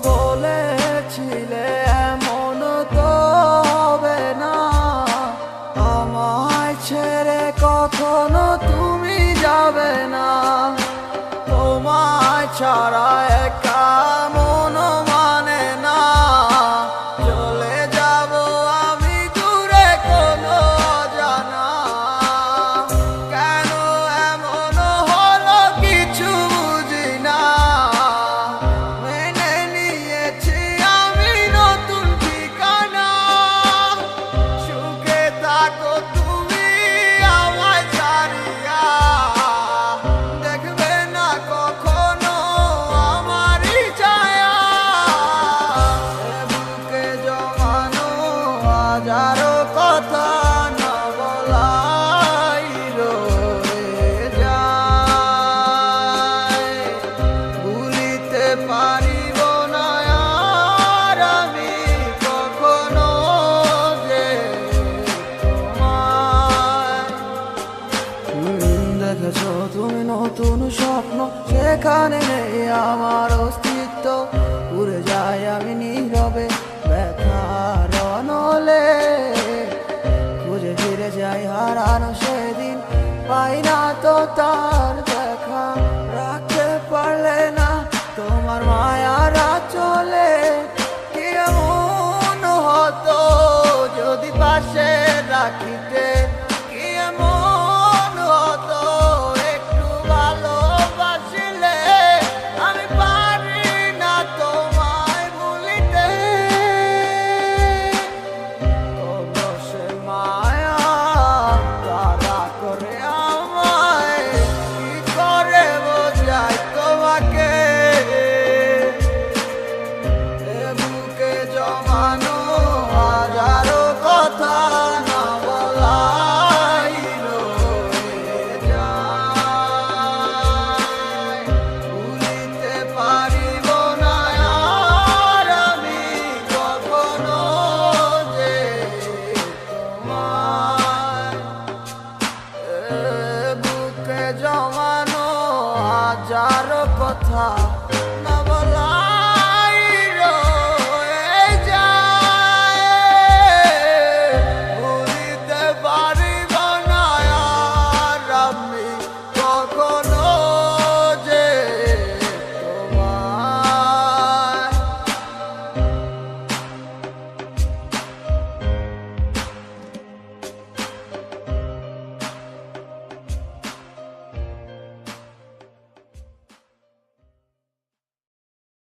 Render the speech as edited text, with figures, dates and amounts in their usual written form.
বলেছিলে এমন তো হবে না, আমায় ছেড়ে কখনো তুমি যাবে না। তোমায় ছাড়া একা মন মানে না, চলে যাব আমি দূরে কোনো অজানা। কেন এমন হলো কিছু বুঝি না, মেনে নিয়েছি আমি নতুন ঠিকানা। সুখে থাকো তুমি আমায় ছাড়িয়া, দেখবে না কখনো আমারই ছায়া। বুকে জমানো হাজারো কথা না বলাই রয়ে যায়, ভুলিতে পারিব না আর আমি কখনো যে তোমায়। দেখেছো তুমি নতুন স্বপ্ন, সেখানে নেই আমার অস্তিত্ব। উড়ে যাই আমি নীরবে ব্যথার অনলে, খুঁজে ফিরে যাই হারানো সেদিন, পাই না তো তার দেখা। রাখতে পারলে না তোমার মায়ারা চলে, কি এমন হতো যদি পাশে রাখিতে। কি এমন হতো একটু ভালোবাসিলে, আমি পারি না তোমায় ভুলিতে। সে মায়া তারা করে আমায়, কি করে বোঝাই তোমাকে। বুকে জমানো হাজারো কথা না বলাই রয়ে যায়, ভুলিতে পারিব না আর আমি কখনো যে তোমায়। বুকে জমানো হাজারো কথা